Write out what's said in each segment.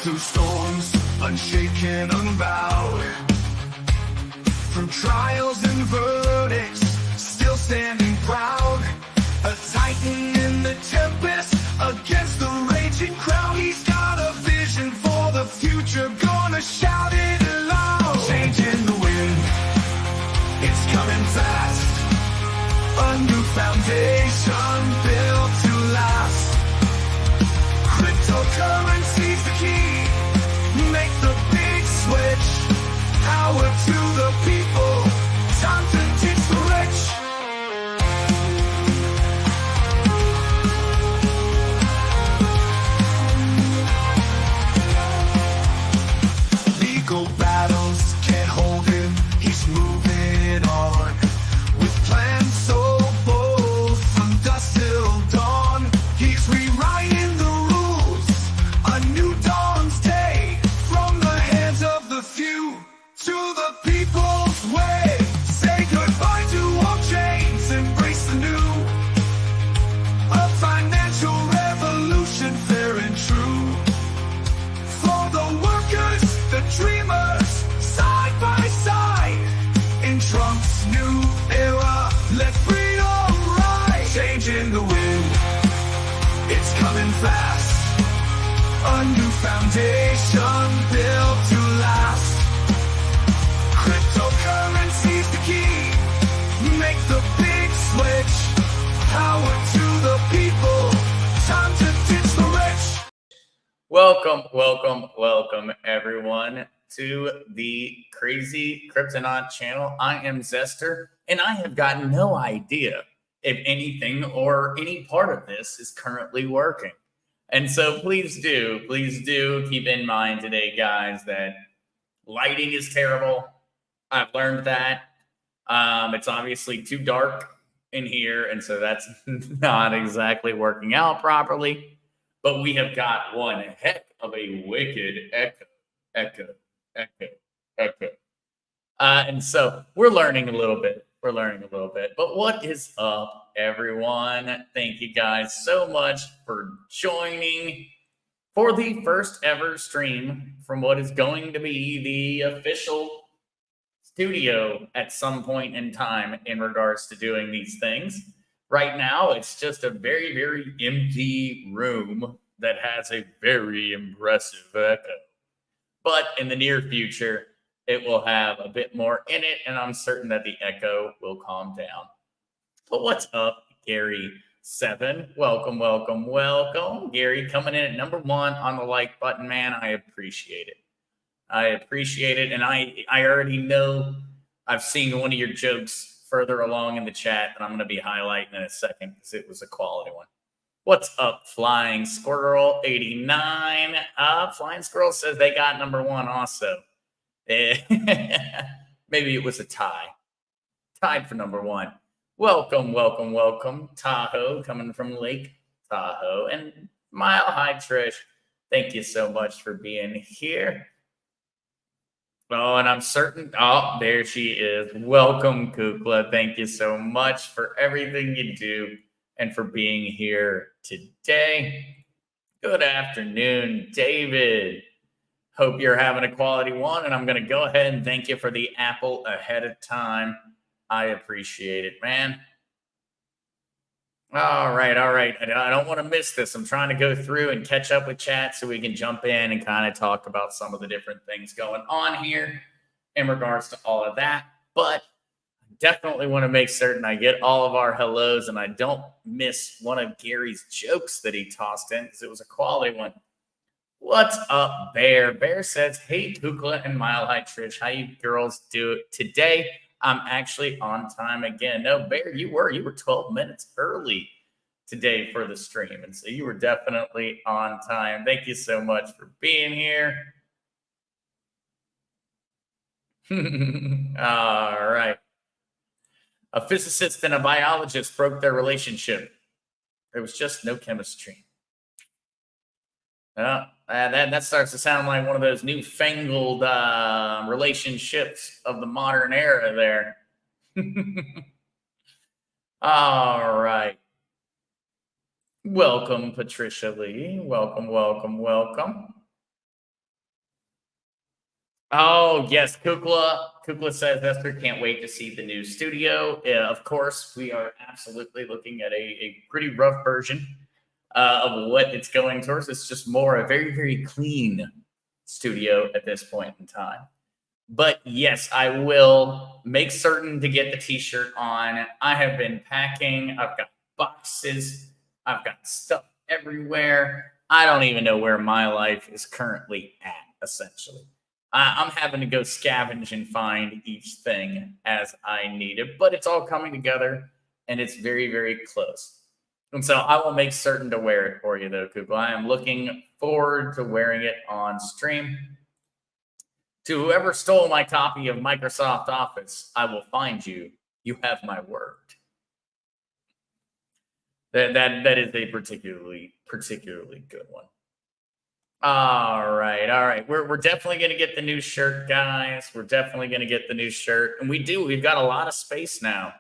Through storms, unshaken, unbowed. Through trials and verdicts, still standing proud. A titan in the tempest, against the raging crowd. He's got a vision for the future, gonna shout it aloud. Changing the wind, it's coming fast. A new foundation built to last. Cryptocurrency's the key. Make the big switch. Power to the people. Time to teach the rich. Legal battles can't hold him. He's moving on. With plans so bold, from dusk till dawn. He's rewriting the rules. A new dawn's day. From the hands of the few to the people's way. Say goodbye to all chains, embrace the new. A financial revolution, fair and true. For the workers, the dreamers, side by side. In Trump's new era, let freedom rise. Changing the wind, it's coming fast. A new foundation built to last. Cryptocurrency's the key. Make the big switch. Power to the people. Time to ditch the rich. Welcome, everyone, to the Crazy Kryptonite channel. I am Zester, and I have got no idea if anything or any part of this is currently working. And so please do keep in mind today, guys, that lighting is terrible. I've learned that. It's obviously too dark in here, and so that's not exactly working out properly. But we have got one heck of a wicked echo. And so we're learning a little bit. But what is up, everyone? Thank you guys so much for joining for the first ever stream from what is going to be the official studio at some point in time in regards to doing these things. Right now, it's just a very, very empty room that has a very impressive echo. But in the near future, it will have a bit more in it, and I'm certain that the echo will calm down. But what's up, Gary7? Welcome. Gary coming in at number 1 on the like button, man. I appreciate it. And I already know I've seen one of your jokes further along in the chat that I'm going to be highlighting in a second because it was a quality one. What's up, Flying Squirrel 89? Flying Squirrel says they got number 1 also. Maybe it was a tie. Tied for number 1. Welcome. Tahoe coming from Lake Tahoe. And Mile High Trish, thank you so much for being here. Oh, and I'm certain. Oh, there she is. Welcome, Kukla. Thank you so much for everything you do and for being here today. Good afternoon, David. Hope you're having a quality one, and I'm going to go ahead and thank you for the apple ahead of time. I appreciate it, man. All right. I don't want to miss this. I'm trying to go through and catch up with chat so we can jump in and kind of talk about some of the different things going on here in regards to all of that. But I definitely want to make certain I get all of our hellos and I don't miss one of Gary's jokes that he tossed in because it was a quality one. What's up, Bear? Bear says, hey, Kukla and Mile High Trish, how you girls do it today? I'm actually on time again. No, Bear, you were 12 minutes early today for the stream. And so you were definitely on time. Thank you so much for being here. All right. A physicist and a biologist broke their relationship. There was just no chemistry. That starts to sound like one of those newfangled relationships of the modern era there. All right. Welcome, Patricia Lee. Welcome. Oh, yes, Kukla. Kukla says Esther can't wait to see the new studio. Of course, we are absolutely looking at a pretty rough version of what it's going towards. It's just more a very, very clean studio at this point in time. But yes, I will make certain to get the t-shirt on. I have been packing. I've got boxes. I've got stuff everywhere. I don't even know where my life is currently at, essentially. I'm having to go scavenge and find each thing as I need it, but it's all coming together and it's very, very close. And so I will make certain to wear it for you, though, Koopa. I am looking forward to wearing it on stream. To whoever stole my copy of Microsoft Office, I will find you. You have my word. That is a particularly good one. All right. We're definitely gonna get the new shirt, guys. We're definitely gonna get the new shirt, and we've got a lot of space now.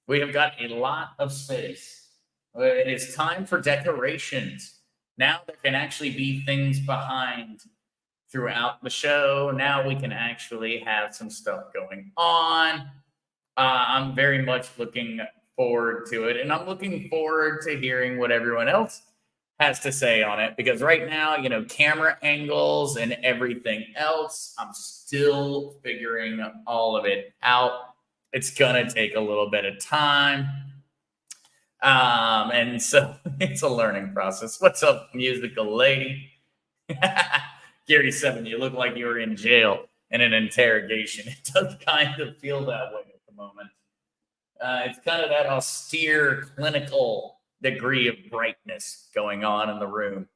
We have got a lot of space. It is time for decorations. Now there can actually be things behind throughout the show. Now we can actually have some stuff going on. I'm very much looking forward to it, and I'm looking forward to hearing what everyone else has to say on it because right now, camera angles and everything else, I'm still figuring all of it out. It's gonna take a little bit of time. And so it's a learning process. What's up, musical lady? Gary 7, you look like you were in jail in an interrogation. It does kind of feel that way at the moment. It's kind of that austere, clinical degree of brightness going on in the room,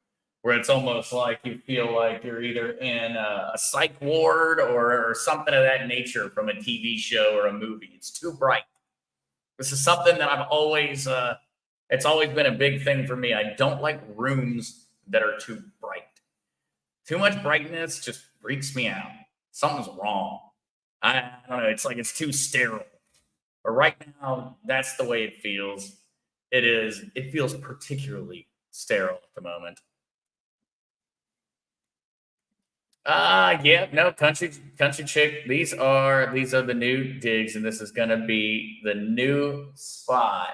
where it's almost like you feel like you're either in a psych ward or something of that nature from a TV show or a movie. It's too bright. This is something that I've always, it's always been a big thing for me. I don't like rooms that are too bright. Too much brightness just freaks me out. Something's wrong. I don't know. It's like it's too sterile. But right now, that's the way it feels. It feels particularly sterile at the moment. Yeah, no, country chick. These are the new digs, and this is gonna be the new spot.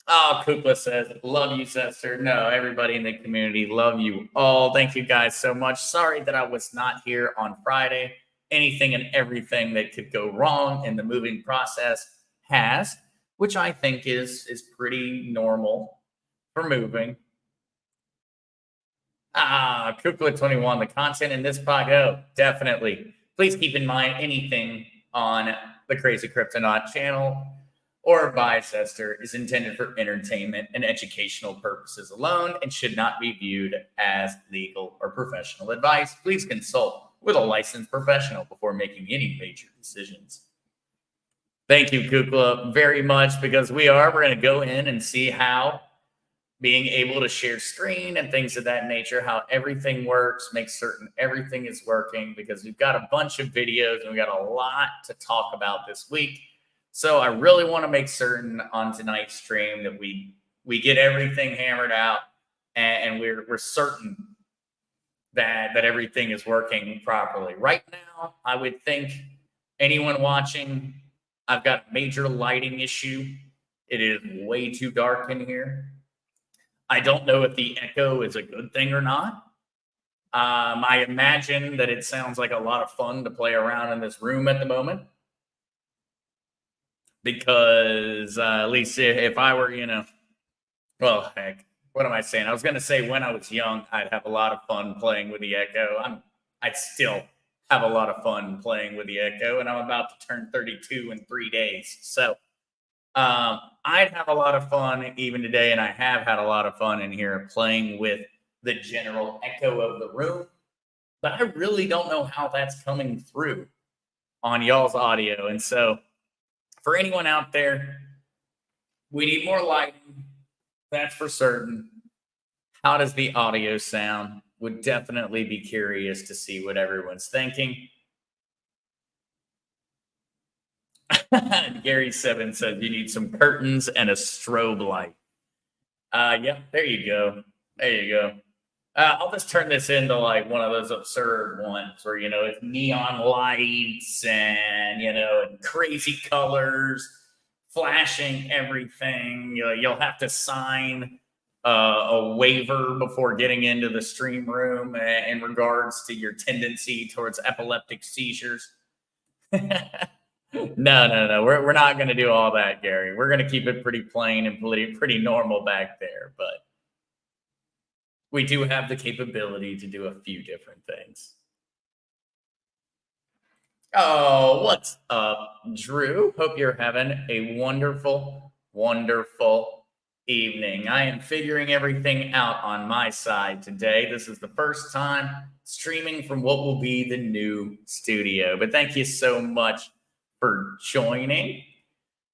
Oh, Kukla says, love you, sister. No, everybody in the community, love you all. Thank you guys so much. Sorry that I was not here on Friday. Anything and everything that could go wrong in the moving process has, which I think is pretty normal for moving. Kukla 21, the content in this pod, definitely. Please keep in mind anything on the Crazy Kryptonaut channel or Bicester is intended for entertainment and educational purposes alone and should not be viewed as legal or professional advice. Please consult with a licensed professional before making any major decisions. Thank you, Kukla, very much, because we're going to go in and see how being able to share screen and things of that nature, how everything works, make certain everything is working, because we've got a bunch of videos and we've got a lot to talk about this week. So I really want to make certain on tonight's stream that we get everything hammered out and we're certain that everything is working properly. Right now, I would think anyone watching, I've got a major lighting issue. It is way too dark in here. I don't know if the echo is a good thing or not. I imagine that it sounds like a lot of fun to play around in this room at the moment. Because at least if I were, well, heck, what am I saying? I was going to say when I was young, I'd have a lot of fun playing with the echo. I'd still have a lot of fun playing with the echo, and I'm about to turn 32 in 3 days. So I'd have a lot of fun even today, and I have had a lot of fun in here playing with the general echo of the room. But I really don't know how that's coming through on y'all's audio. And so for anyone out there, we need more lighting. That's for certain. How does the audio sound? Would definitely be curious to see what everyone's thinking. Gary 7 said you need some curtains and a strobe light. Yeah, there you go. There you go. I'll just turn this into like one of those absurd ones where, it's neon lights and, and crazy colors flashing everything. You'll have to sign a waiver before getting into the stream room in regards to your tendency towards epileptic seizures. No. We're not going to do all that, Gary. We're going to keep it pretty plain and pretty normal back there. But we do have the capability to do a few different things. Oh, what's up, Drew? Hope you're having a wonderful, wonderful evening. I am figuring everything out on my side today. This is the first time streaming from what will be the new studio. But thank you so much for joining.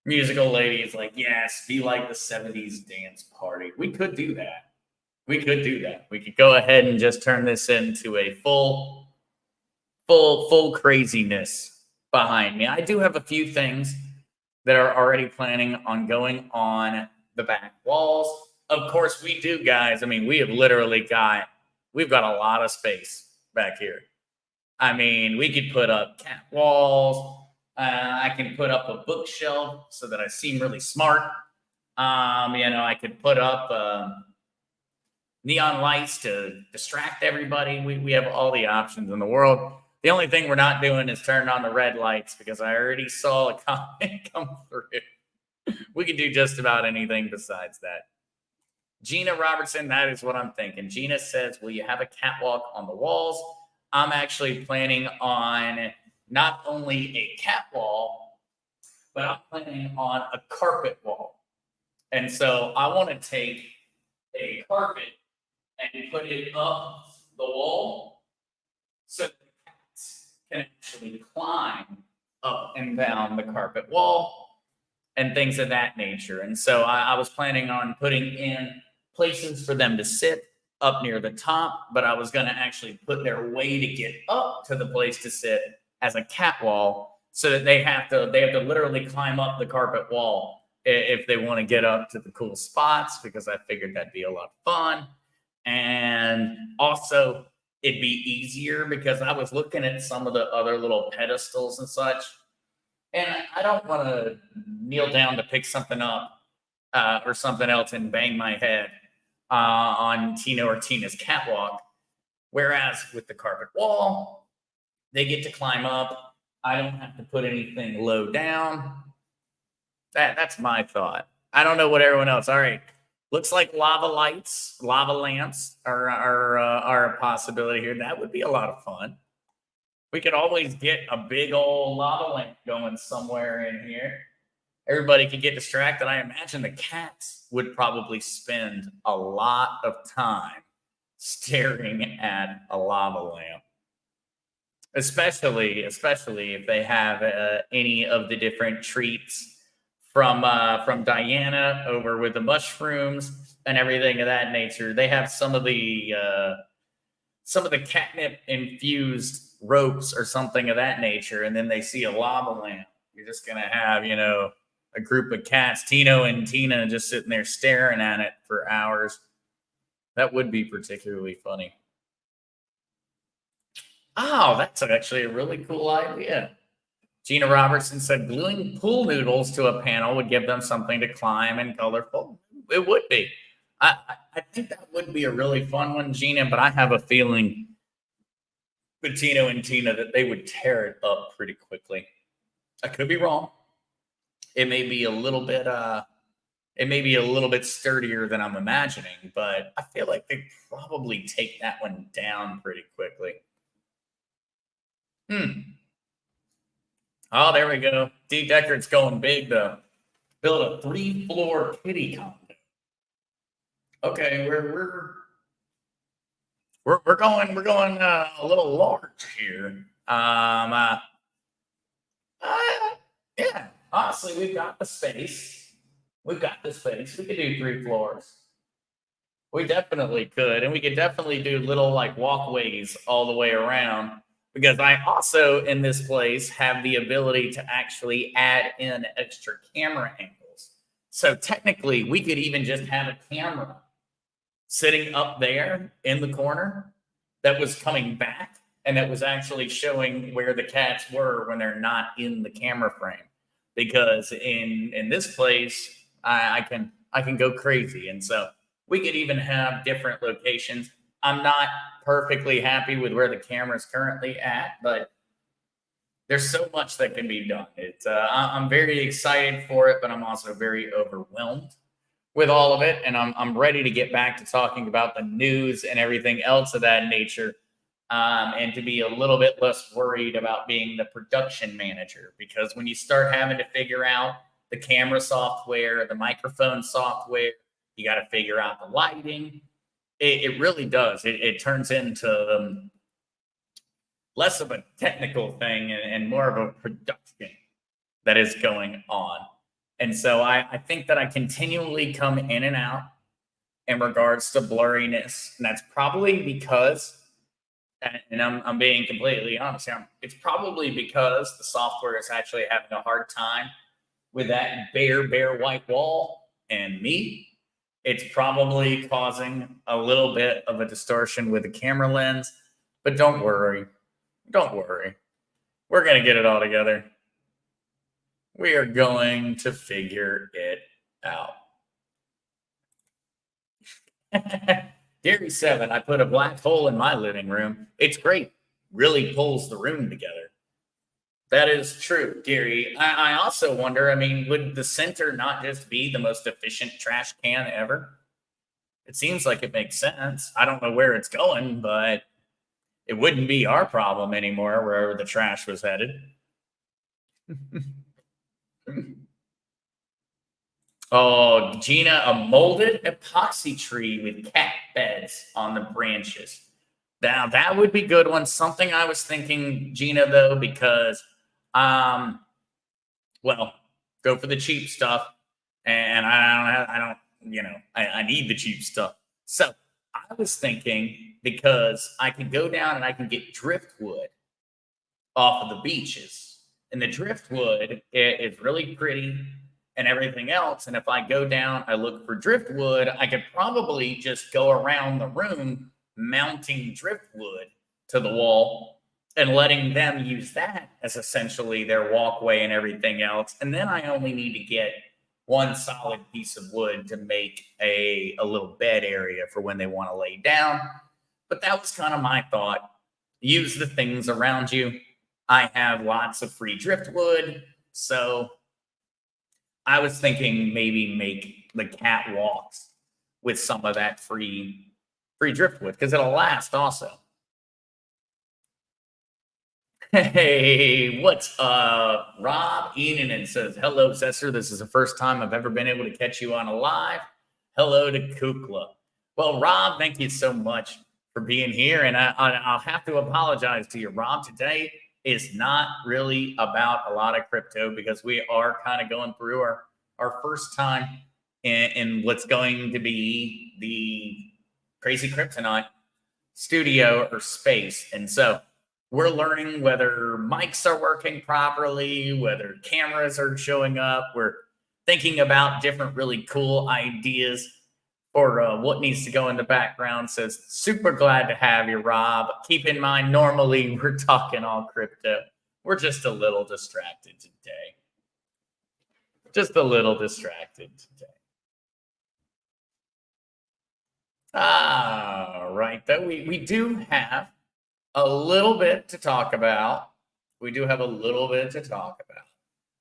Musical lady is like, yes, be like the 70s dance party. We could do that. We could do that. We could go ahead and just turn this into a full craziness behind me. I do have a few things that are already planning on going on the back walls. Of course, we do, guys. I mean, we've got a lot of space back here. I mean, we could put up cat walls. I can put up a bookshelf so that I seem really smart. I could put up neon lights to distract everybody. We have all the options in the world. The only thing we're not doing is turning on the red lights because I already saw a comment come through. We could do just about anything besides that. Gina Robertson, that is what I'm thinking. Gina says, will you have a catwalk on the walls? I'm actually planning on not only a catwalk, but I'm planning on a carpet wall. And so I want to take a carpet and put it up the wall so the cats can actually climb up and down the carpet wall and things of that nature. And so I was planning on putting in places for them to sit up near the top, but I was going to actually put their way to get up to the place to sit as a cat wall so that they have to literally climb up the carpet wall if they want to get up to the cool spots, because I figured that'd be a lot of fun. And also it'd be easier because I was looking at some of the other little pedestals and such, and I don't want to kneel down to pick something up or something else and bang my head on Tino or Tina's catwalk. Whereas with the carpet wall, they get to climb up. I don't have to put anything low down. That's my thought. I don't know what everyone else. All right. Looks like lava lamps are a possibility here. That would be a lot of fun. We could always get a big old lava lamp going somewhere in here. Everybody could get distracted. I imagine the cats would probably spend a lot of time staring at a lava lamp, especially if they have any of the different treats from Diana over with the mushrooms and everything of that nature. They have some of the catnip infused ropes or something of that nature, and then they see a lava lamp. You're just gonna have, a group of cats, Tino and Tina, just sitting there staring at it for hours. That would be particularly funny. Oh, that's actually a really cool idea. Gina Robertson said gluing pool noodles to a panel would give them something to climb and colorful. It would be. I think that would be a really fun one, Gina, but I have a feeling with Tino and Tina that they would tear it up pretty quickly. I could be wrong. It may be a little bit sturdier than I'm imagining, but I feel like they'd probably take that one down pretty quickly. Oh, there we go. D. Decker's going big though. Build a 3-floor kitty condo. Okay, we're going a little large here. Yeah. Honestly, we've got the space. We could do 3 floors. We definitely could, and we could definitely do little like walkways all the way around. Because I also, in this place, have the ability to actually add in extra camera angles. So technically, we could even just have a camera sitting up there in the corner that was coming back and that was actually showing where the cats were when they're not in the camera frame. Because in this place, I can go crazy, and so we could even have different locations. I'm not perfectly happy with where the camera is currently at, but there's so much that can be done. I'm very excited for it, but I'm also very overwhelmed with all of it, and I'm ready to get back to talking about the news and everything else of that nature, and to be a little bit less worried about being the production manager. Because when you start having to figure out the camera software, the microphone software, you got to figure out the lighting. It really does. It turns into less of a technical thing and more of a production that is going on. And so I think that I continually come in and out in regards to blurriness. And that's probably because, and I'm being completely honest here, it's probably because the software is actually having a hard time with that bare white wall and me. It's probably causing a little bit of a distortion with the camera lens, but don't worry. Don't worry. We're going to get it all together. We are going to figure it out. Gary 7, I put a black hole in my living room. It's great. Really pulls the room together. That is true, Gary. I also wonder, I mean, would the center not just be the most efficient trash can ever? It seems like it makes sense. I don't know where it's going, but it wouldn't be our problem anymore wherever the trash was headed. Oh, Gina, a molded epoxy tree with cat beds on the branches. Now that would be a good one. Something I was thinking, Gina, though, because well, go for the cheap stuff. And I need the cheap stuff. So I was thinking, because I can go down and I can get driftwood off of the beaches. And the driftwood is really pretty and everything else. And if I go down, I look for driftwood, I could probably just go around the room mounting driftwood to the wall and letting them use that as essentially their walkway and everything else. And then I only need to get one solid piece of wood to make a little bed area for when they want to lay down. But that was kind of my thought. Use the things around you. I have lots of free driftwood, so I was thinking maybe make the catwalks with some of that free driftwood, because it'll last also. Hey, what's up? Rob Eenan says, hello, Cesar. This is the first time I've ever been able to catch you on a live. Hello to Kukla. Well, Rob, thank you so much for being here. And I'll have to apologize to you, Rob. Today is not really about a lot of crypto, because we are kind of going through our first time in what's going to be the Crazy Kryptonite studio or space. And so we're learning whether mics are working properly, whether cameras are showing up. We're thinking about different really cool ideas for what needs to go in the background. So super glad to have you, Rob. Keep in mind, normally we're talking all crypto. We're just a little distracted today. Just a little distracted today. All right, though, we do have a little bit to talk about. We do have a little bit to talk about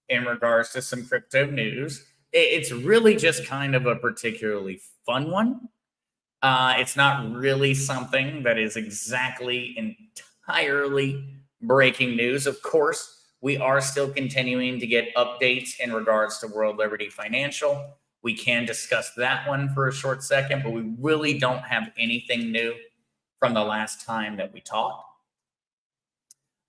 in regards to some crypto news. It's really just kind of a particularly fun one. It's not really something that is exactly entirely breaking news. Of course, we are still continuing to get updates in regards to World Liberty Financial. We can discuss that one for a short second, but we really don't have anything new from the last time that we talked.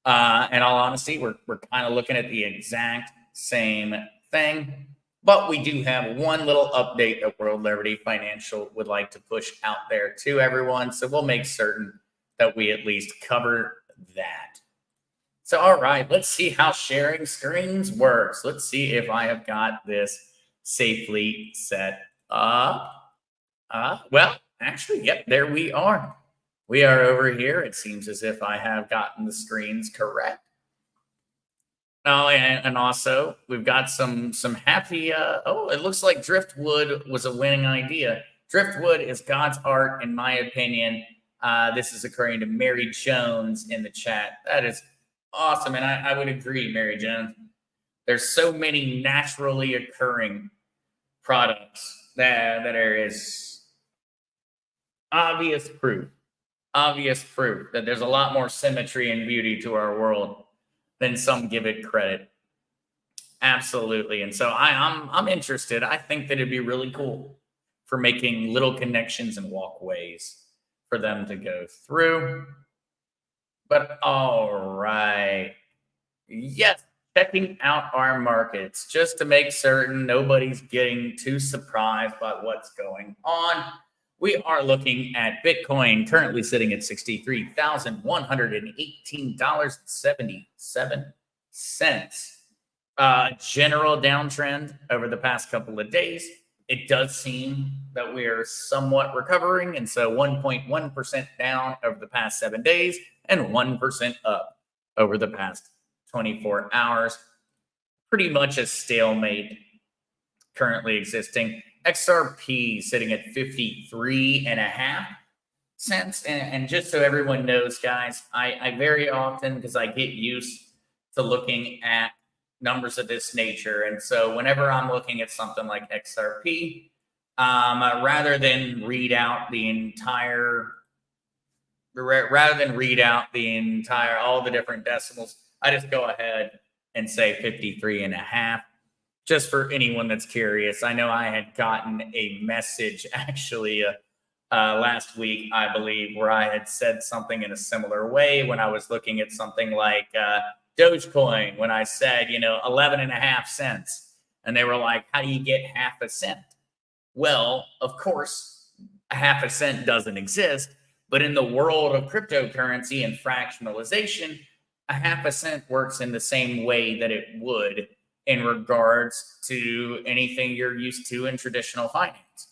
In all honesty, we're kind of looking at the exact same thing, but we do have one little update that World Liberty Financial would like to push out there to everyone. So we'll make certain that we at least cover that. So, all right, let's see how sharing screens works. Let's see if I have got this safely set up. Well, Actually, yep, there we are. We are over here. It seems as if I have gotten the screens correct. Oh, and also we've got some happy. Oh, it looks like driftwood was a winning idea. Driftwood is God's art, in my opinion. This is according to Mary Jones in the chat. That is awesome, and I would agree, Mary Jones. There's so many naturally occurring products that there is obvious proof that there's a lot more symmetry and beauty to our world than some give it credit. Absolutely. And so I'm interested. I think that it'd be really cool for making little connections and walkways for them to go through. But all right. Yes, checking out our markets just to make certain nobody's getting too surprised by what's going on. We are looking at Bitcoin currently sitting at $63,118.77. General downtrend over the past couple of days. It does seem that we are somewhat recovering. And so 1.1% down over the past 7 days and 1% up over the past 24 hours. Pretty much a stalemate currently existing. XRP sitting at 53.5 cents. And just so everyone knows, guys, I very often, because I get used to looking at numbers of this nature. And so whenever I'm looking at something like XRP, rather than read out all the different decimals, I just go ahead and say 53.5. Just for anyone that's curious, I know I had gotten a message actually last week, I believe, where I had said something in a similar way when I was looking at something like Dogecoin, when I said, 11.5 cents. And they were like, how do you get half a cent? Well, of course, a half a cent doesn't exist. But in the world of cryptocurrency and fractionalization, a half a cent works in the same way that it would in regards to anything you're used to in traditional finance.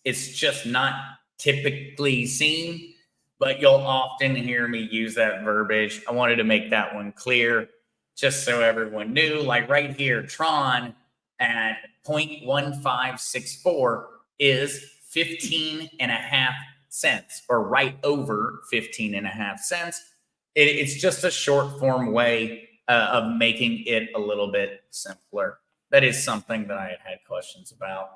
It's just not typically seen, but you'll often hear me use that verbiage. I wanted to make that one clear just so everyone knew. Like right here, Tron at 0.1564 is 15.5 cents, or right over 15.5 cents. It's just a short form way of making it a little bit simpler. That is something that I had questions about.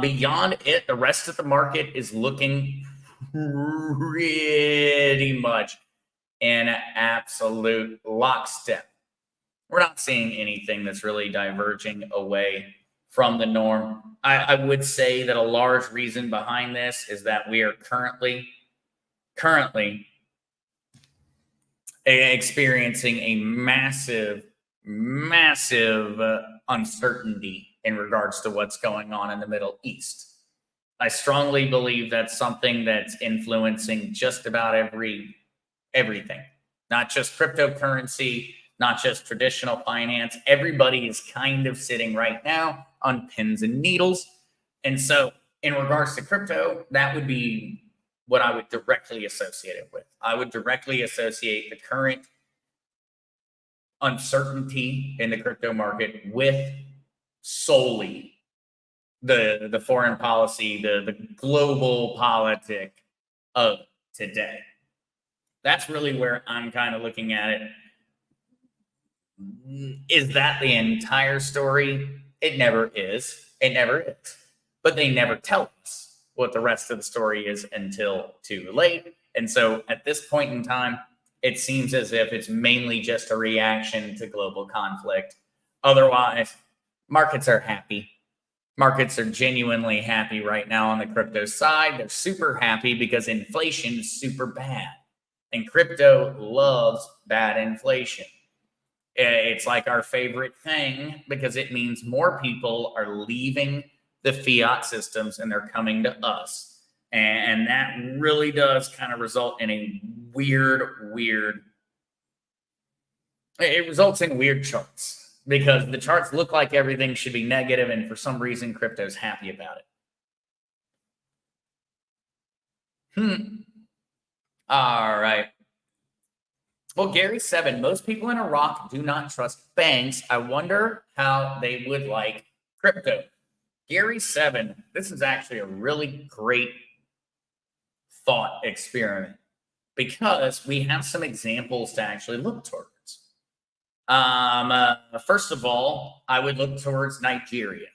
Beyond it, the rest of the market is looking pretty much in absolute lockstep. We're not seeing anything that's really diverging away from the norm. I would say that a large reason behind this is that we are currently experiencing a massive uncertainty in regards to what's going on in the Middle East. I strongly believe that's something that's influencing just about everything, not just cryptocurrency, not just traditional finance. Everybody is kind of sitting right now on pins and needles. And so in regards to crypto, that would be what I would directly associate it with. I would directly associate the current uncertainty in the crypto market with solely the foreign policy, the global politic of today. That's really where I'm kind of looking at it. Is that the entire story? It never is. It never is. But they never tell us what the rest of the story is until too late. And so at this point in time, it seems as if it's mainly just a reaction to global conflict. Otherwise, markets are happy. Markets are genuinely happy right now on the crypto side. They're super happy because inflation is super bad. And crypto loves bad inflation. It's like our favorite thing because it means more people are leaving the fiat systems and they're coming to us. And that really does kind of result in a it results in weird charts because the charts look like everything should be negative, and for some reason, crypto's happy about it. All right. Well, Gary 7, most people in Iraq do not trust banks. I wonder how they would like crypto. Gary 7, this is actually a really great thought experiment because we have some examples to actually look towards. First of all, I would look towards Nigeria.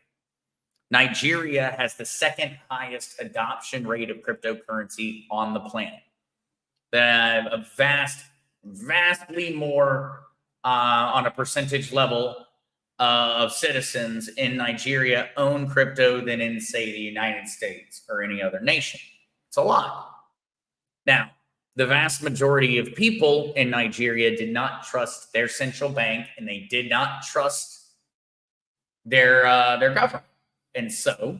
Nigeria has the second highest adoption rate of cryptocurrency on the planet. They have a vastly more on a percentage level of citizens in Nigeria own crypto than in, say, the United States or any other nation. It's a lot. Now, the vast majority of people in Nigeria did not trust their central bank, and they did not trust their government, and so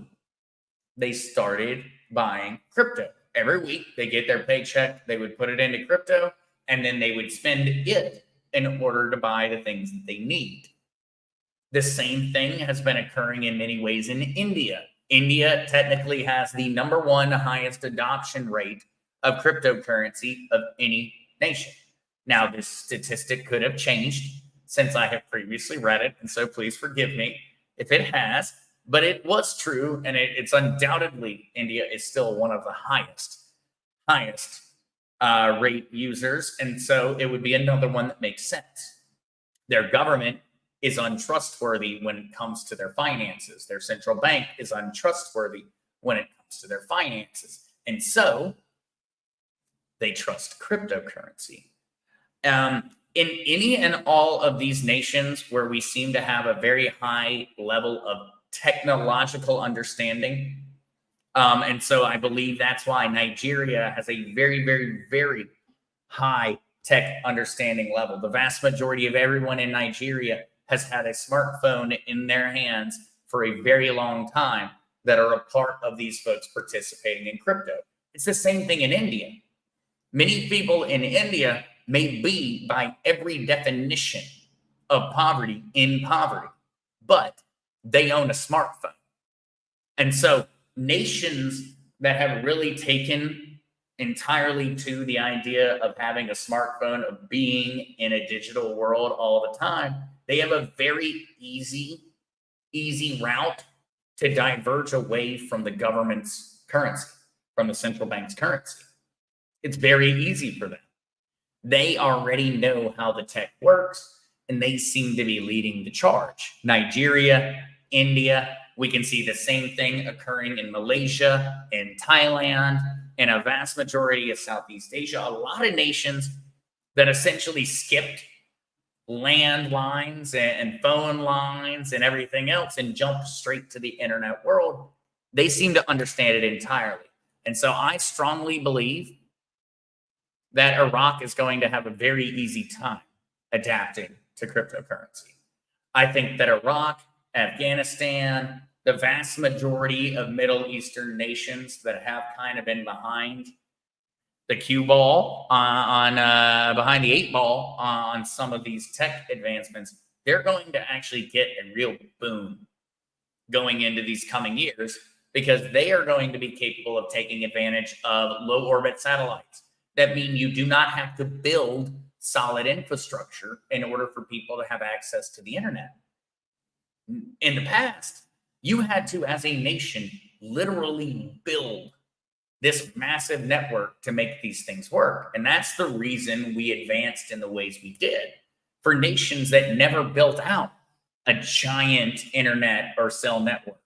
they started buying crypto. Every week, they get their paycheck, they would put it into crypto, and then they would spend it in order to buy the things that they need. The same thing has been occurring in many ways in India. India technically has the number one highest adoption rate of cryptocurrency of any nation. Now, this statistic could have changed since I have previously read it, and so please forgive me if it has, but it was true, and it's undoubtedly India is still one of the highest rate users, and so it would be another one that makes sense. Their government is untrustworthy when it comes to their finances. Their central bank is untrustworthy when it comes to their finances, and so they trust cryptocurrency. In any and all of these nations where we seem to have a very high level of technological understanding, and so I believe that's why Nigeria has a very, very, very high tech understanding level. The vast majority of everyone in Nigeria has had a smartphone in their hands for a very long time that are a part of these folks participating in crypto. It's the same thing in India. Many people in India may be, by every definition of poverty, in poverty, but they own a smartphone. And so nations that have really taken entirely to the idea of having a smartphone, of being in a digital world all the time, they have a very easy route to diverge away from the government's currency, from the central bank's currency. It's very easy for them. They already know how the tech works, and they seem to be leading the charge. Nigeria, India, we can see the same thing occurring in Malaysia, in Thailand, and a vast majority of Southeast Asia. A lot of nations that essentially skipped landlines and phone lines and everything else and jumped straight to the internet world. They seem to understand it entirely. And so I strongly believe that Iraq is going to have a very easy time adapting to cryptocurrency. I think that Iraq, Afghanistan, the vast majority of Middle Eastern nations that have kind of been behind the cue ball behind the 8 ball on some of these tech advancements, they're going to actually get a real boom going into these coming years because they are going to be capable of taking advantage of low orbit satellites. That means you do not have to build solid infrastructure in order for people to have access to the internet. In the past, you had to, as a nation, literally build this massive network to make these things work. And that's the reason we advanced in the ways we did. For nations that never built out a giant internet or cell network,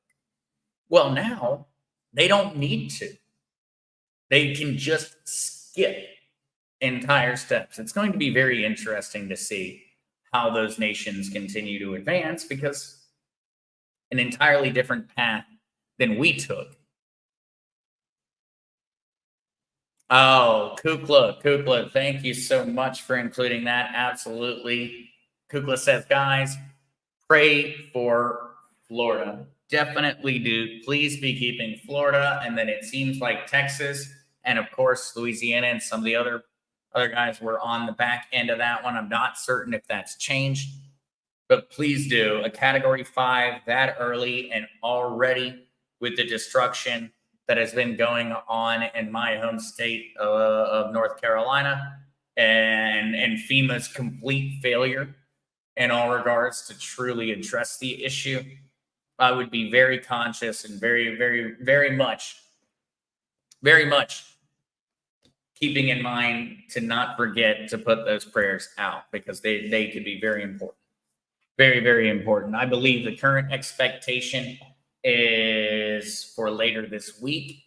well, now they don't need to. They can just skip entire steps. It's going to be very interesting to see how those nations continue to advance because an entirely different path than we took. Oh, Kukla, thank you so much for including that. Absolutely. Kukla says, guys, pray for Florida. Definitely do. Please be keeping Florida. And then it seems like Texas and, of course, Louisiana and some of the other guys were on the back end of that one. I'm not certain if that's changed, but please do. A Category 5 that early and already with the destruction that has been going on in my home state of North Carolina, and FEMA's complete failure in all regards to truly address the issue, I would be very conscious and very much keeping in mind to not forget to put those prayers out, because they could be very important. Very important. I believe the current expectation is for later this week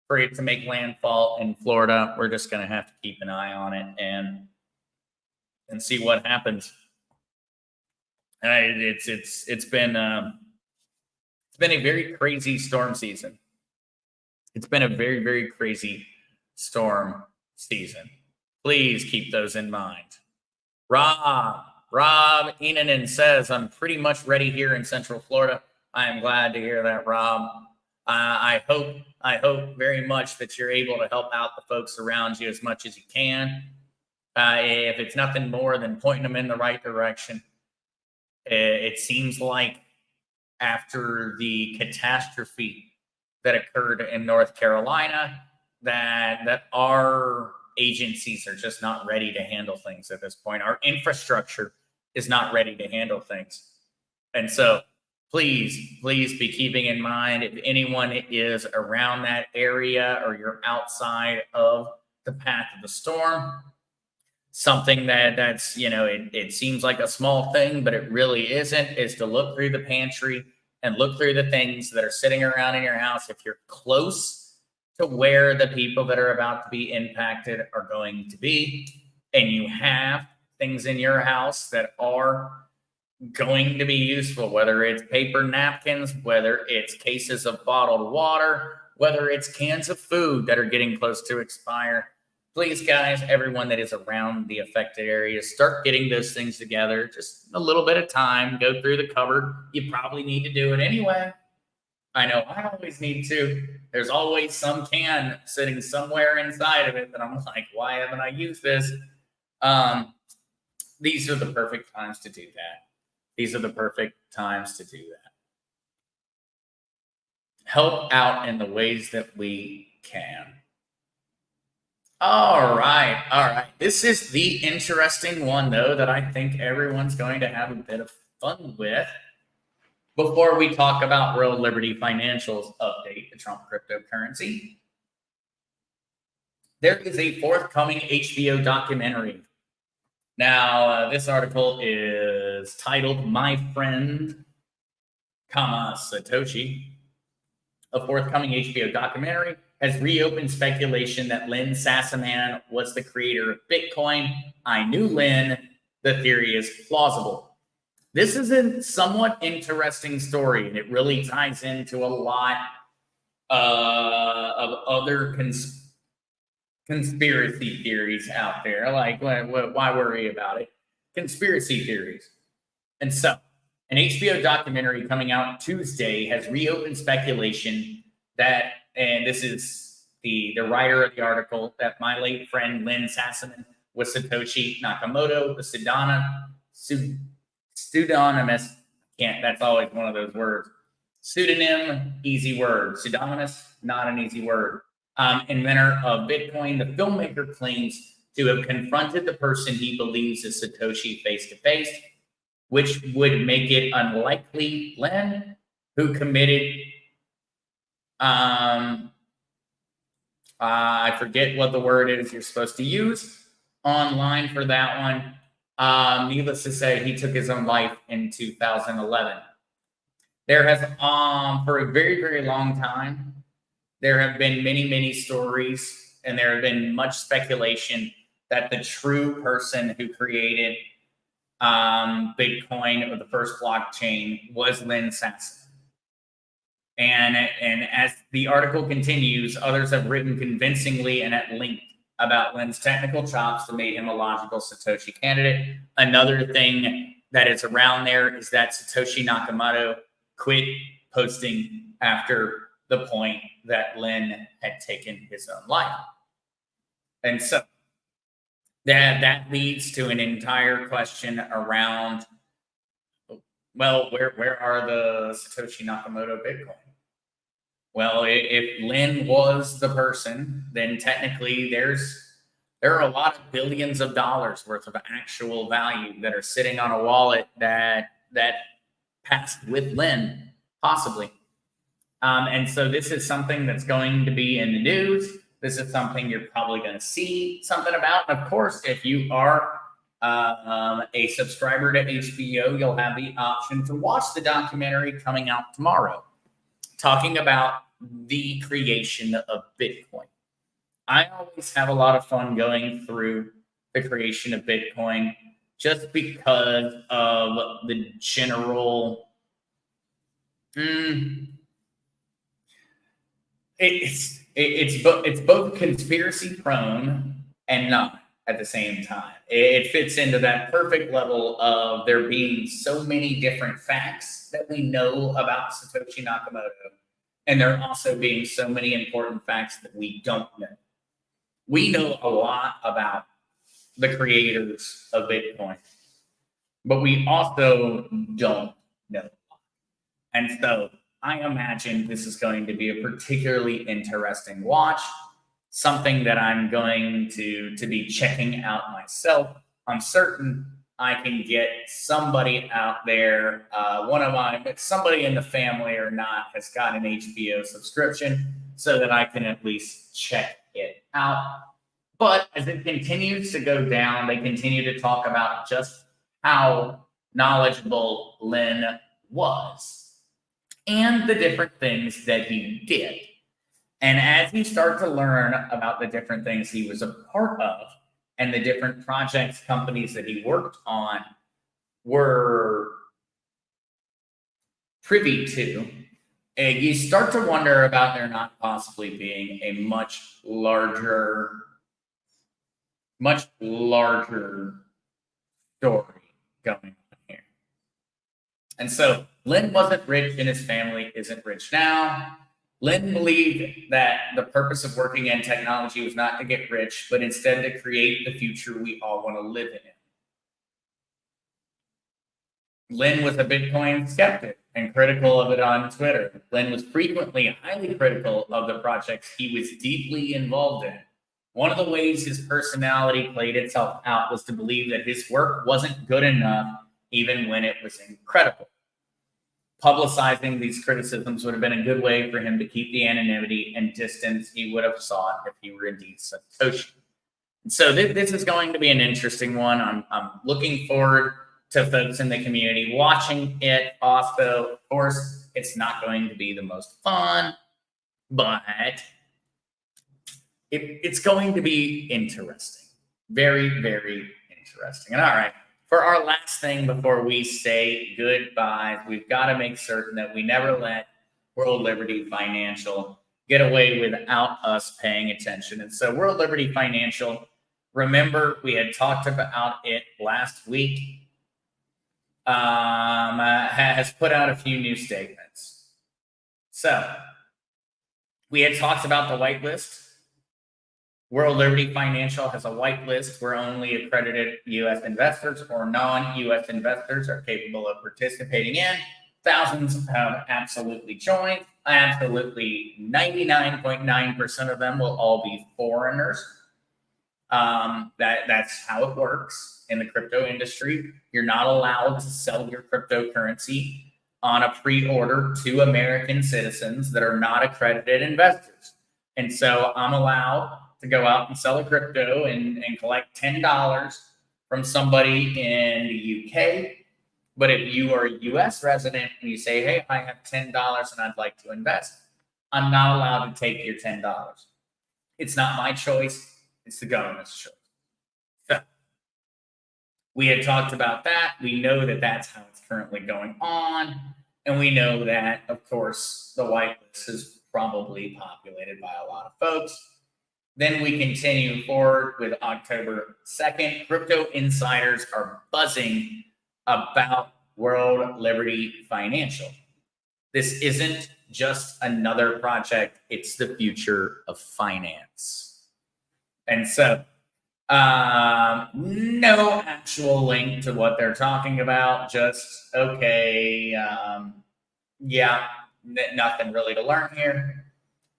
for it to make landfall in Florida. We're just going to have to keep an eye on it and see what happens. It's been a very crazy storm season. It's been a very crazy storm season. Please keep those in mind. Rob Enanen says, I'm pretty much ready here in Central Florida. I am glad to hear that, Rob. I hope very much that you're able to help out the folks around you as much as you can. If it's nothing more than pointing them in the right direction. It seems like after the catastrophe that occurred in North Carolina, that our agencies are just not ready to handle things at this point. Our infrastructure is not ready to handle things. And so please be keeping in mind, if anyone is around that area or you're outside of the path of the storm, something that's, it seems like a small thing, but it really isn't, is to look through the pantry and look through the things that are sitting around in your house. If you're close to where the people that are about to be impacted are going to be, and you have things in your house that are going to be useful, whether it's paper napkins, whether it's cases of bottled water, whether it's cans of food that are getting close to expire, please, guys, everyone that is around the affected areas, start getting those things together. Just a little bit of time, go through the cupboard. You probably need to do it anyway. I know I always need to. There's always some can sitting somewhere inside of it that I'm like, why haven't I used this? These are the perfect times to do that. These are the perfect times to do that. Help out in the ways that we can. All right. This is the interesting one, though, that I think everyone's going to have a bit of fun with. Before we talk about World Liberty Financial's update to Trump cryptocurrency, there is a forthcoming HBO documentary. Now, this article is titled My Friend, Satoshi. A forthcoming HBO documentary has reopened speculation that Lynn Sassaman was the creator of Bitcoin. I knew Lynn. The theory is plausible. This is a somewhat interesting story, and it really ties into a lot of other conspiracy theories out there. Like, why worry about it? Conspiracy theories. And so, an HBO documentary coming out Tuesday has reopened speculation that, and this is the writer of the article, that my late friend Lynn Sassaman was Satoshi Nakamoto, the pseudonymous, that's always one of those words. Pseudonym, easy word. Pseudonymous, not an easy word. Inventor of Bitcoin. The filmmaker claims to have confronted the person he believes is Satoshi face to face, which would make it unlikely Lynn, who committed, I forget what the word is you're supposed to use online for that one. Needless to say, he took his own life in 2011. There has, for a very long time, there have been many stories, and there have been much speculation that the true person who created Bitcoin, or the first blockchain, was Lynn Sassaman. And as the article continues, others have written convincingly and at length about Lynn's technical chops that made him a logical Satoshi candidate. Another thing that is around there is that Satoshi Nakamoto quit posting after the point that Lynn had taken his own life. And so that leads to an entire question around, well, where are the Satoshi Nakamoto Bitcoin? Well, if Lynn was the person, then technically there are a lot of billions of dollars worth of actual value that are sitting on a wallet that passed with Lynn, possibly. And so this is something that's going to be in the news. This is something you're probably going to see something about. And of course, if you are a subscriber to HBO, you'll have the option to watch the documentary coming out tomorrow, talking about the creation of Bitcoin. I always have a lot of fun going through the creation of Bitcoin just because of the general. It's both conspiracy prone and not at the same time. It fits into that perfect level of there being so many different facts that we know about Satoshi Nakamoto, and there also being so many important facts that we don't know. We know a lot about the creators of Bitcoin, but we also don't know. And so I imagine this is going to be a particularly interesting watch, something that I'm going to be checking out myself. I'm certain I can get somebody out there, somebody in the family or not, has got an HBO subscription so that I can at least check it out. But as it continues to go down, they continue to talk about just how knowledgeable Lynn was and the different things that he did. And as you start to learn about the different things he was a part of and the different projects, companies that he worked on were privy to, you start to wonder about there not possibly being a much larger story going on here. And so Lynn wasn't rich and his family isn't rich now. Lynn believed that the purpose of working in technology was not to get rich, but instead to create the future we all want to live in. Lynn was a Bitcoin skeptic and critical of it on Twitter. Lynn was frequently highly critical of the projects he was deeply involved in. One of the ways his personality played itself out was to believe that his work wasn't good enough, even when it was incredible. Publicizing these criticisms would have been a good way for him to keep the anonymity and distance he would have sought if he were indeed Satoshi. So this is going to be an interesting one. I'm looking forward to folks in the community watching it. Also, of course, it's not going to be the most fun, but it's going to be interesting. Very, very interesting. And all right, for our last thing before we say goodbye, we've got to make certain that we never let World Liberty Financial get away without us paying attention. And so World Liberty Financial, remember, we had talked about it last week, has put out a few new statements. So we had talked about the whitelist. World Liberty Financial has a whitelist where only accredited U.S. investors or non-U.S. investors are capable of participating in. Thousands have absolutely joined. Absolutely 99.9% of them will all be foreigners. That's how it works in the crypto industry. You're not allowed to sell your cryptocurrency on a pre-order to American citizens that are not accredited investors. And so I'm allowed to go out and sell a crypto and collect $10 from somebody in the UK. But if you are a US resident and you say, hey, I have $10 and I'd like to invest, I'm not allowed to take your $10. It's not my choice. It's the government's choice. So we had talked about that. We know that that's how it's currently going on. And we know that, of course, the whitelist is probably populated by a lot of folks. Then we continue forward with October 2nd. Crypto insiders are buzzing about World Liberty Financial. This isn't just another project. It's the future of finance. And so no actual link to what they're talking about. Just, okay, nothing really to learn here.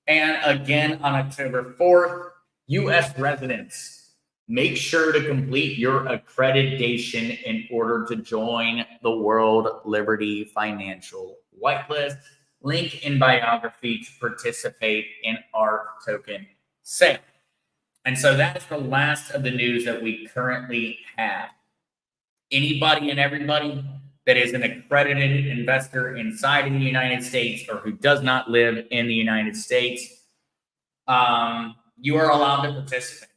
And again on October 4th, U.S. residents, make sure to complete your accreditation in order to join the World Liberty Financial Whitelist. Link in biography to participate in our token sale. And so that is the last of the news that we currently have. Anybody and everybody that is an accredited investor inside of the United States or who does not live in the United States, you are allowed to participate.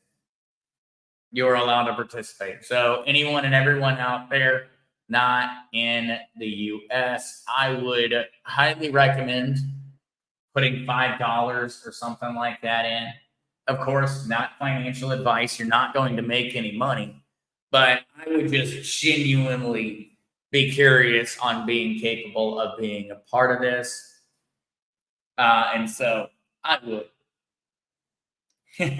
You are allowed to participate. So anyone and everyone out there not in the US, I would highly recommend putting $5 or something like that in. Of course, not financial advice. You're not going to make any money, but I would just genuinely be curious on being capable of being a part of this. And so I would. Hey,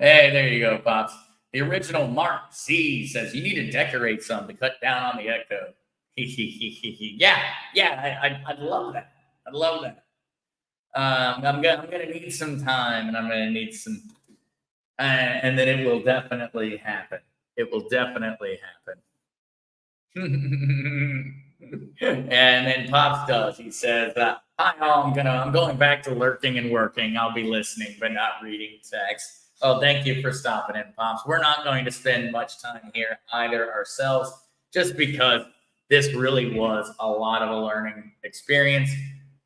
there you go, Pops. The original Mark C says you need to decorate some to cut down on the echo. Yeah, I'd love that. I'd love that. I'm gonna need some time, and I'm gonna need some, and then it will definitely happen. It will definitely happen. And then Pops does. He says, "Hi all. I'm going back to lurking and working. I'll be listening, but not reading text." Oh, thank you for stopping in, Pops. We're not going to spend much time here either ourselves, just because this really was a lot of a learning experience.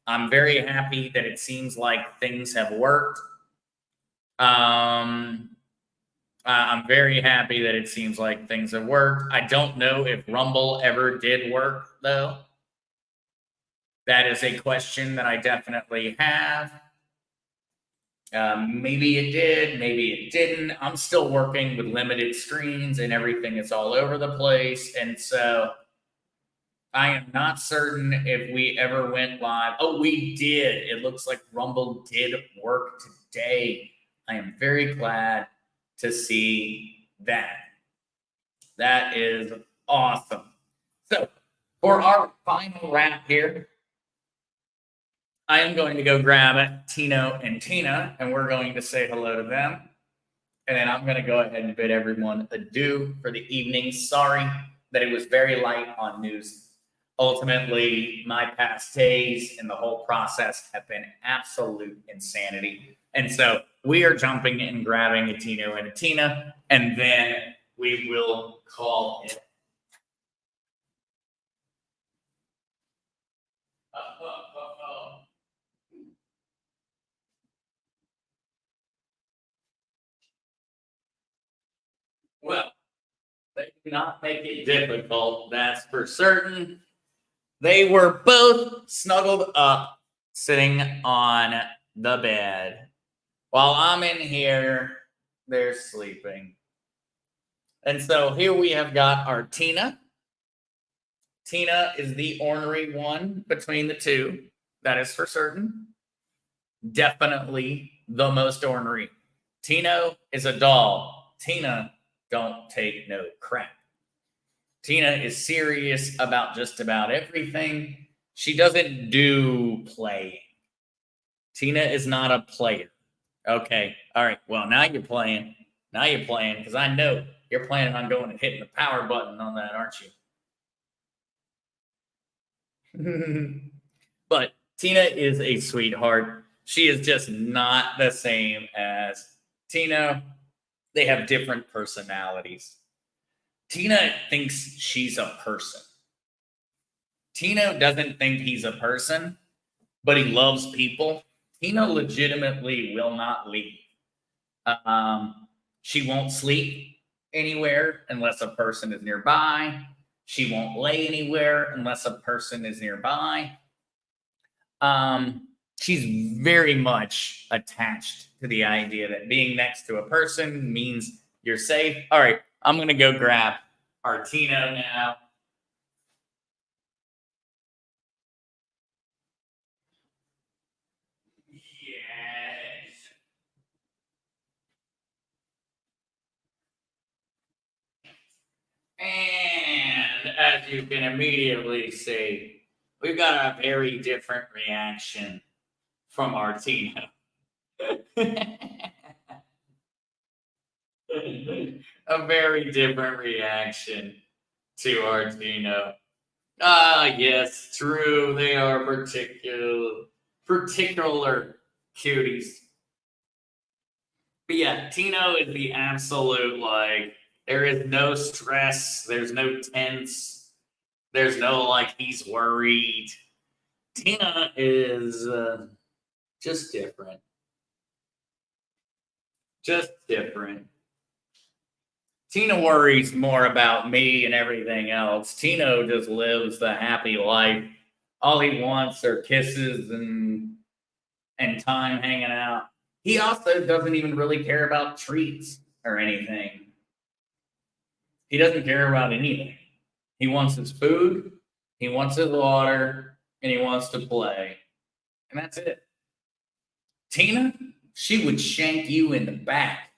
I'm very happy that it seems like things have worked. I'm very happy that it seems like things have worked. I don't know if Rumble ever did work, though. That is a question that I definitely have. Maybe it did, maybe it didn't. I'm still working with limited screens and everything is all over the place. And so I am not certain if we ever went live. Oh, we did. It looks like Rumble did work today. I am very glad to see that. That is awesome. So, for our final wrap here, I am going to go grab Tino and Tina, and we're going to say hello to them. And then I'm going to go ahead and bid everyone adieu for the evening. Sorry that it was very light on news. Ultimately, my past days and the whole process have been absolute insanity. And so we are jumping and grabbing a Tino and a Tina, and then we will call it. Well, they do not make it difficult, that's for certain. They were both snuggled up, sitting on the bed. While I'm in here, they're sleeping. And so here we have got our Tina. Tina is the ornery one between the two. That is for certain. Definitely the most ornery. Tino is a doll. Tina don't take no crap. Tina is serious about just about everything. She doesn't do playing. Tina is not a player. Okay. All right. Well, now you're playing. Now you're playing because I know you're planning on going and hitting the power button on that, aren't you? But Tina is a sweetheart. She is just not the same as Tino. They have different personalities. Tina thinks she's a person. Tino doesn't think he's a person, but he loves people. Tina legitimately will not leave. She won't sleep anywhere unless a person is nearby. She won't lay anywhere unless a person is nearby. She's very much attached to the idea that being next to a person means you're safe. All right, I'm gonna go grab our Tino now. Yes. And as you can immediately see, we've got a very different reaction from our Tino. A very different reaction to our Tino. Ah, yes, true. They are particular cuties. But yeah, Tino is the absolute like. There is no stress. There's no tense. There's no like he's worried. Tina is just different. Just different. Tina worries more about me and everything else. Tino just lives the happy life. All he wants are kisses and time hanging out. He also doesn't even really care about treats or anything. He doesn't care about anything. He wants his food, he wants his water, and he wants to play. And that's it. Tina, she would shank you in the back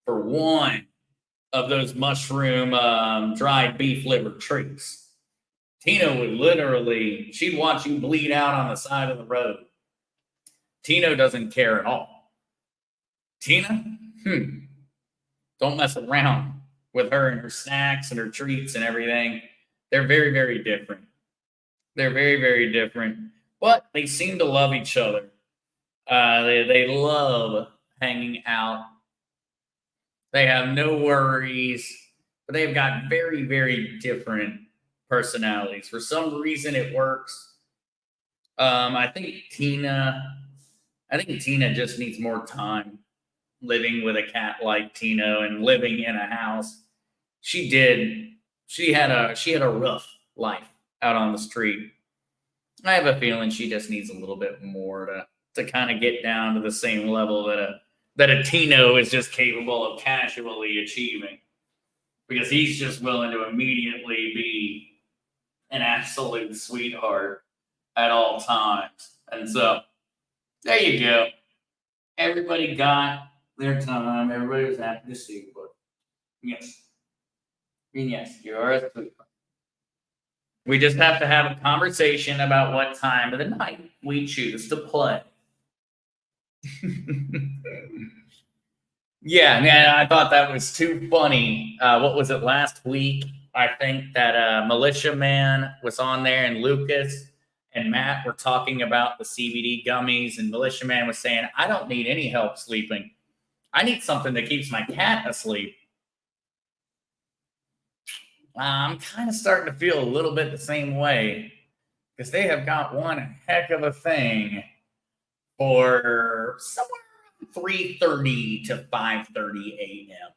for one of those mushroom dried beef liver treats. Tina would literally, she'd watch you bleed out on the side of the road. Tino doesn't care at all. Tina, don't mess around with her and her snacks and her treats and everything. They're very, very different. They're very, very different, but they seem to love each other. They love hanging out. They have no worries, but they've got very, very different personalities. For some reason, it works. I think Tina just needs more time living with a cat like Tino and living in a house. She did. She had a rough life out on the street. I have a feeling she just needs a little bit more to kind of get down to the same level that a Tino is just capable of casually achieving. Because he's just willing to immediately be an absolute sweetheart at all times. And so there you go. Everybody got their time. Everybody was happy to see you, but yes. And yes, you are a sweetheart. We just have to have a conversation about what time of the night we choose to play. Yeah, man, I thought that was too funny. What was it last week? I think that Militia Man was on there, and Lucas and Matt were talking about the CBD gummies, and Militia Man was saying, I don't need any help sleeping. I need something that keeps my cat asleep. I'm kind of starting to feel a little bit the same way, because they have got one heck of a thing for somewhere 3:30 to 5:30 a.m.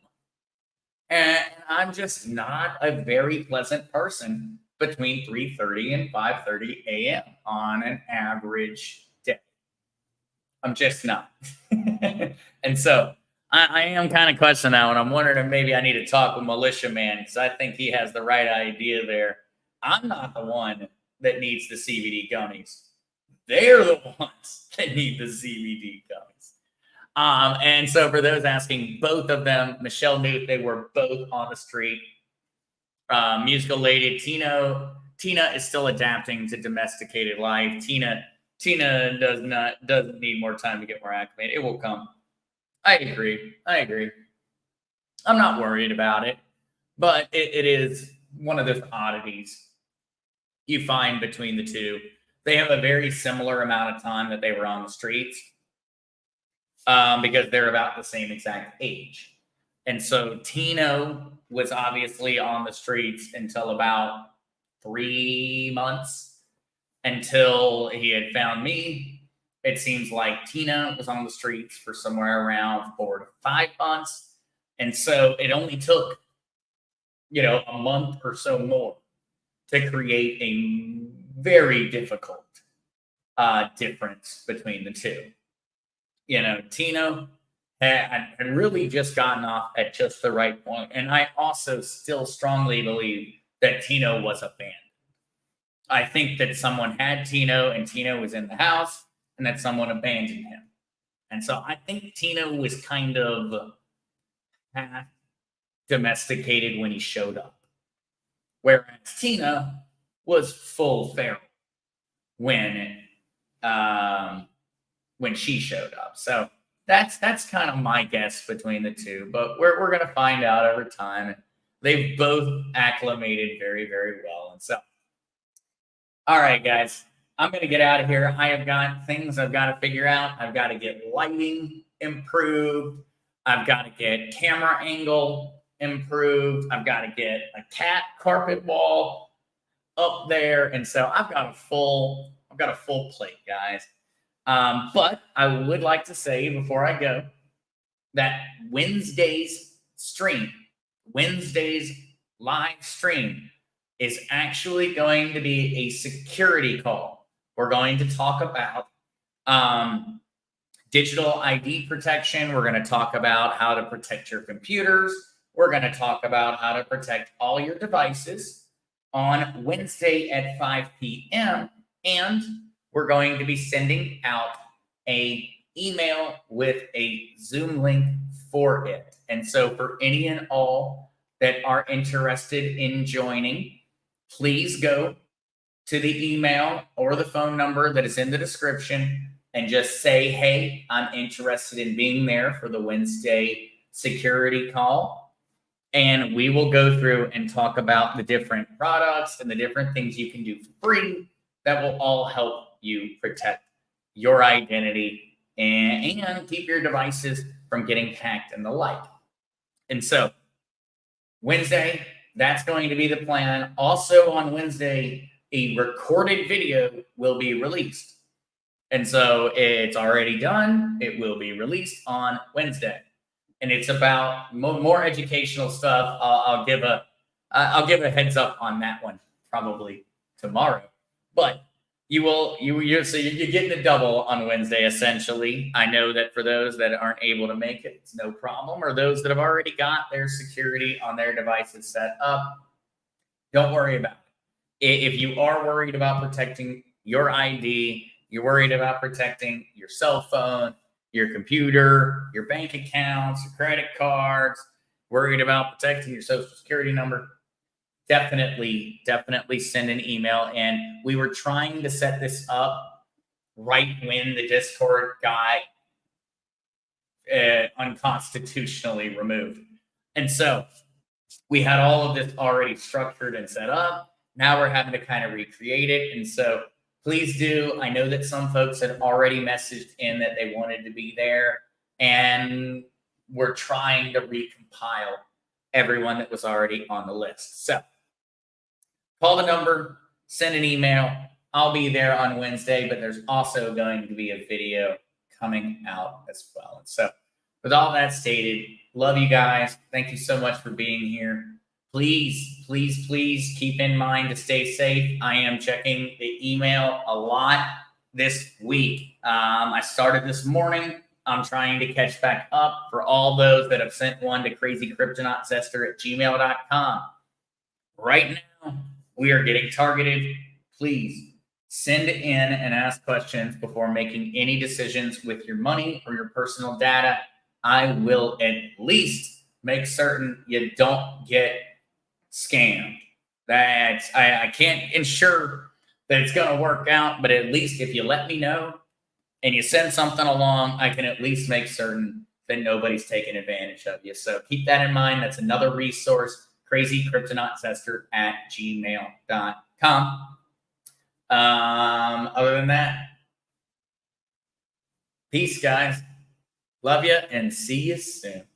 And I'm just not a very pleasant person between 3:30 and 5:30 a.m. on an average day. I'm just not. And so I am kind of questioning that one. I'm wondering if maybe I need to talk with Militia Man, because I think he has the right idea there. I'm not the one that needs the CBD gummies. They're the ones that need the CBD gummies. And so for those asking, both of them, Michelle Newt, they were both on the street. Musical lady Tina is still adapting to domesticated life. Tina doesn't need more time to get more acclimated. It will come. I agree. I'm not worried about it, but it is one of those oddities you find between the two. They have a very similar amount of time that they were on the streets, because they're about the same exact age. And so Tino was obviously on the streets until about 3 months, until he had found me. It seems like Tina was on the streets for somewhere around 4 to 5 months. And so it only took, a month or so more to create a very difficult difference between the two. Tino had really just gotten off at just the right point. And I also still strongly believe that Tino was abandoned. I think that someone had Tino and Tino was in the house, and that someone abandoned him. And so I think Tino was kind of half domesticated when he showed up. Whereas Tina was full feral when when she showed up. So that's kind of my guess between the two, but we're gonna find out over time. And they've both acclimated very, very well. And so, all right, guys, I'm gonna get out of here. I have got things I've got to figure out. I've got to get lighting improved. I've got to get camera angle improved. I've got to get a cat carpet wall up there, and so I've got a full plate, guys. But I would like to say before I go that Wednesday's live stream, is actually going to be a security call. We're going to talk about digital ID protection. We're going to talk about how to protect your computers. We're going to talk about how to protect all your devices on Wednesday at 5 p.m. And we're going to be sending out an email with a Zoom link for it. And so for any and all that are interested in joining, please go to the email or the phone number that is in the description and just say, hey, I'm interested in being there for the Wednesday security call. And we will go through and talk about the different products and the different things you can do for free that will all help you protect your identity and keep your devices from getting hacked and the like. And so Wednesday, that's going to be the plan. Also on Wednesday, a recorded video will be released. And so it's already done. It will be released on Wednesday. And it's about more educational stuff. I'll give a heads up on that one probably tomorrow. But you're getting a double on Wednesday, essentially. I know that for those that aren't able to make it, it's no problem. Or those that have already got their security on their devices set up, don't worry about it. If you are worried about protecting your ID, you're worried about protecting your cell phone, your computer, your bank accounts, your credit cards, worried about protecting your social security number, definitely send an email. And we were trying to set this up right when the Discord got unconstitutionally removed. And so we had all of this already structured and set up. Now we're having to kind of recreate it. And so please do. I know that some folks had already messaged in that they wanted to be there, and we're trying to recompile everyone that was already on the list. So call the number, send an email. I'll be there on Wednesday, but there's also going to be a video coming out as well. And so with all that stated, love you guys. Thank you so much for being here. Please keep in mind to stay safe. I am checking the email a lot this week. I started this morning. I'm trying to catch back up for all those that have sent one to crazycryptonautzester@gmail.com. Right now, we are getting targeted. Please send in and ask questions before making any decisions with your money or your personal data. I will at least make certain you don't get scammed. That I can't ensure that it's going to work out, but at least if you let me know and you send something along, I can at least make certain that nobody's taking advantage of you. So keep that in mind. That's another resource, crazycryptonautzester@gmail.com. Other than that, peace, guys. Love you and see you soon.